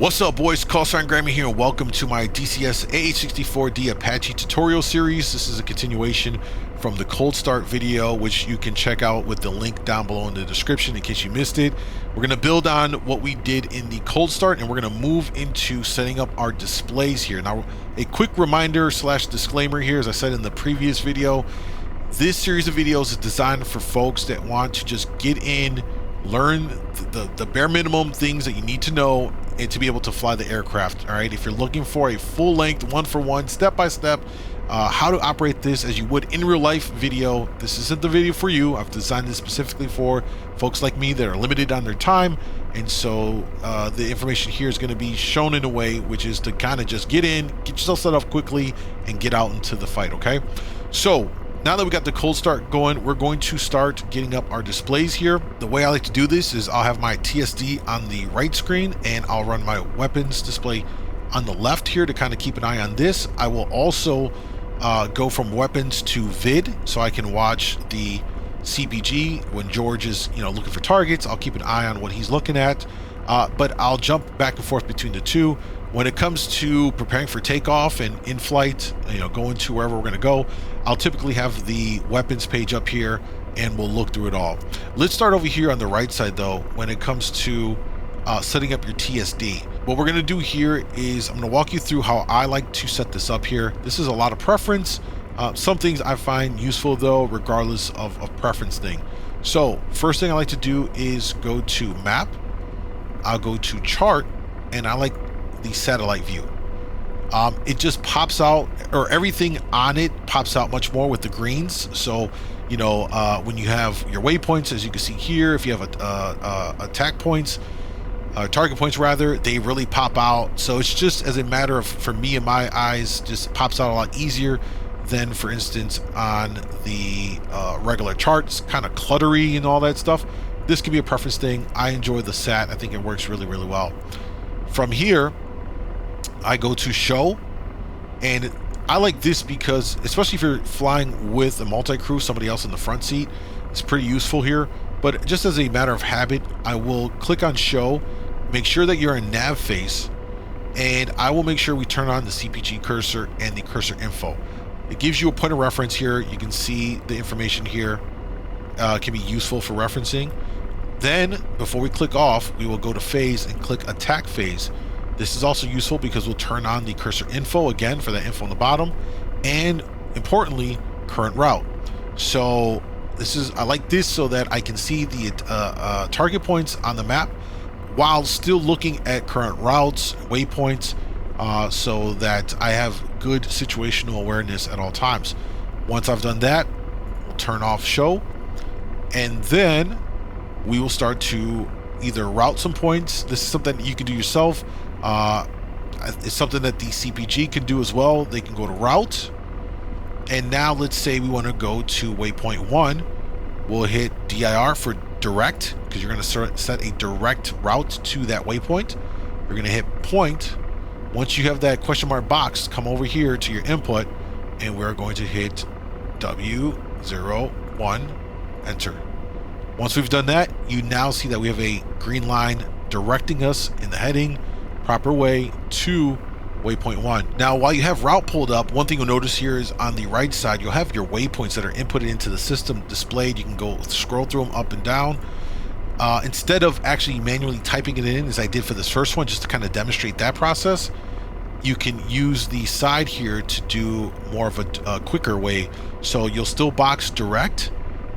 What's up, boys? Callsign Grimey here, and welcome to my DCS AH-64D Apache tutorial series. This is a continuation from the cold start video, which you can check out with the link down below in the description in case you missed it. We're going to build on what we did in the cold start, and we're going to move into setting up our displays here. Now, a quick reminder slash disclaimer here, as I said in the previous video, this series of videos is designed for folks that want to just get in, learn the bare minimum things that you need to know and to be able to fly the aircraft. All right, if you're looking for a full-length one-for-one step-by-step how to operate this as you would in real life video, this isn't the video for you. I've designed this specifically for folks like me that are limited on their time, and so the information here is going to be shown in a way which is to kind of just get in, get yourself set up quickly, and get out into the fight. Okay, so now that we got the cold start going, we're going to start getting up our displays here. The way I like to do this is I'll have my TSD on the right screen and I'll run my weapons display on the left here to kind of keep an eye on this. I will also go from weapons to vid so I can watch the CPG when George is looking for targets. I'll keep an eye on what he's looking at, but I'll jump back and forth between the two. When it comes to preparing for takeoff and in flight, going to wherever we're going to go, I'll typically have the weapons page up here and we'll look through it all. Let's start over here on the right side though. When it comes to setting up your TSD, what we're going to do here is I'm going to walk you through how I like to set this up here. This is a lot of preference. Some things I find useful though, regardless of preference thing. So first thing I like to do is go to map. I'll go to chart, and I like the satellite view. It just pops out, or everything on it pops out much more with the greens. So when you have your waypoints, as you can see here, if you have attack points, target points rather, they really pop out. So it's just as a matter of, for me in my eyes, just pops out a lot easier than, for instance, on the regular charts, kind of cluttery and all that stuff. This could be a preference thing. I enjoy the sat. I think it works really, really well. From here, I go to show, and I like this because, especially if you're flying with a multi-crew, somebody else in the front seat, it's pretty useful here. But just as a matter of habit, I will click on show, make sure that you're in nav face, and I will make sure we turn on the CPG cursor and the cursor info. It gives you a point of reference here. You can see the information here can be useful for referencing. Then, before we click off, we will go to phase and click attack phase. This is also useful because we'll turn on the cursor info again for that info on the bottom, and importantly, current route. So I like this so that I can see the target points on the map while still looking at current routes, waypoints, so that I have good situational awareness at all times. Once I've done that, we'll turn off show, and then we will start to either route some points. This is something that you can do yourself. It's something that the CPG can do as well. They can go to route, and now let's say we want to go to waypoint 1. We'll hit DIR for direct, because you're going to set a direct route to that waypoint. You're going to hit point. Once you have that question mark box, come over here to your input, and we're going to hit W01, enter. Once we've done that, you now see that we have a green line directing us in the heading proper way to waypoint 1. Now, while you have route pulled up, one thing you'll notice here is on the right side, you'll have your waypoints that are inputted into the system displayed. You can go scroll through them up and down. Instead of actually manually typing it in, as I did for this first one, just to kind of demonstrate that process, you can use the side here to do more of a quicker way. So you'll still box direct,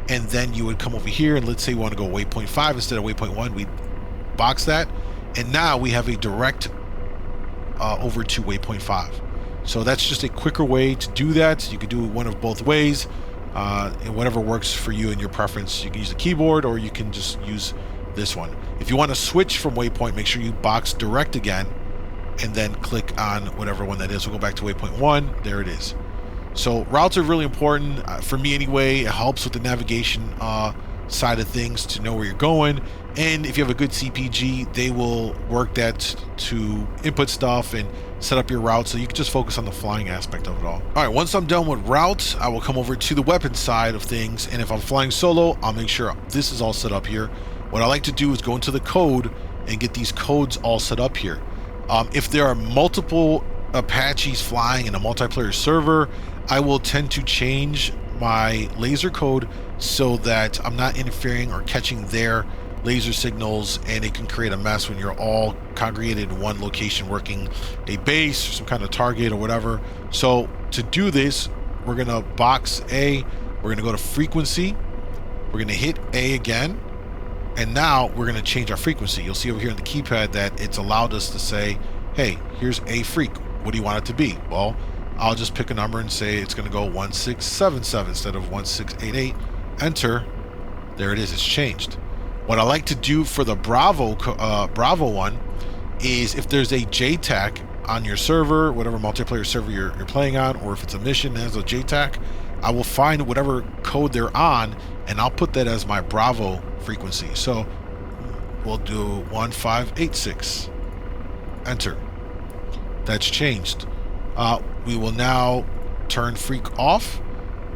and then you would come over here, and let's say we want to go waypoint 5 instead of waypoint 1, we box that, and now we have a direct over to waypoint 5. So that's just a quicker way to do that. You can do one of both ways, and whatever works for you and your preference. You can use the keyboard, or you can just use this one. If you want to switch from waypoint, make sure you box direct again, and then click on whatever one that is. We'll go back to waypoint 1. There it is. So routes are really important for me anyway. It helps with the navigation side of things to know where you're going, and if you have a good CPG, they will work that to input stuff and set up your route, so you can just focus on the flying aspect of it all. All right, once I'm done with routes, I will come over to the weapons side of things, and if I'm flying solo, I'll make sure this is all set up here. What I like to do is go into the code and get these codes all set up here. If there are multiple Apaches flying in a multiplayer server, I will tend to change my laser code so that I'm not interfering or catching their laser signals, and it can create a mess when you're all congregated in one location working a base or some kind of target or whatever. So to do this, we're gonna box A, we're gonna go to frequency, we're gonna hit A again, and now we're gonna change our frequency. You'll see over here on the keypad that it's allowed us to say, hey, here's A freak, what do you want it to be? Well, I'll just pick a number and say it's gonna go 1677 instead of 1688, enter, there it is, it's changed. What I like to do for the Bravo one is if there's a JTAC on your server, whatever multiplayer server you're playing on, or if it's a mission that has a JTAC, I will find whatever code they're on and I'll put that as my Bravo frequency. So we'll do 1586, enter. That's changed. We will now turn freak off.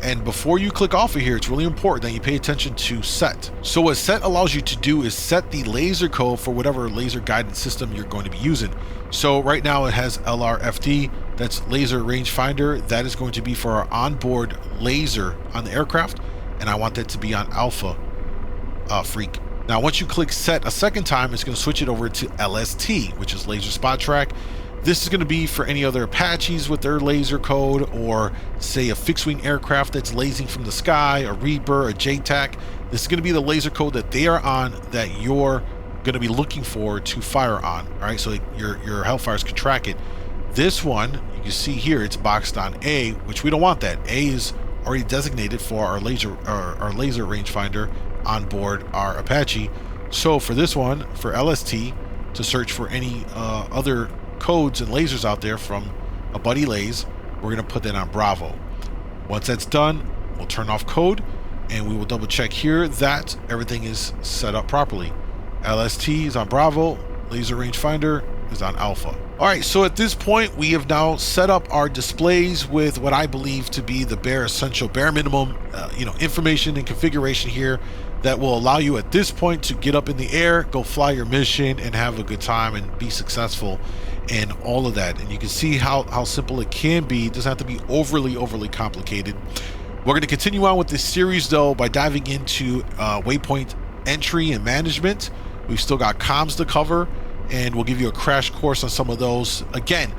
And before you click off of here, it's really important that you pay attention to set. So what set allows you to do is set the laser code for whatever laser guidance system you're going to be using. So right now it has LRFD, that's laser rangefinder. That is going to be for our onboard laser on the aircraft. And I want that to be on alpha freak. Now, once you click set a second time, it's going to switch it over to LST, which is laser spot track. This is going to be for any other Apaches with their laser code, or say a fixed-wing aircraft that's lasing from the sky, a Reaper, a JTAC. This is going to be the laser code that they are on that you're going to be looking for to fire on. All right, so your Hellfires can track it. This one, you can see here, it's boxed on A, which we don't want that. A is already designated for our laser rangefinder on board our Apache. So for this one, for LST, to search for any other codes and lasers out there from a buddy lays, we're going to put that on Bravo. Once that's done, we'll turn off code and we will double check here that everything is set up properly. LST is on Bravo, laser rangefinder is on Alpha. All right, so at this point we have now set up our displays with what I believe to be the bare minimum information and configuration here that will allow you at this point to get up in the air, go fly your mission and have a good time and be successful and all of that. And you can see how simple it can be. It doesn't have to be overly complicated. We're going to continue on with this series though by diving into waypoint entry and management. We've still got comms to cover, and we'll give you a crash course on some of those. Again,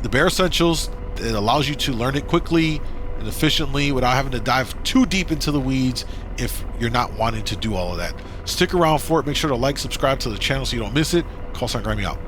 the bare essentials, it allows you to learn it quickly and efficiently without having to dive too deep into the weeds if you're not wanting to do all of that. Stick around for it. Make sure to like, subscribe to the channel so you don't miss it. Callsign Grimey out.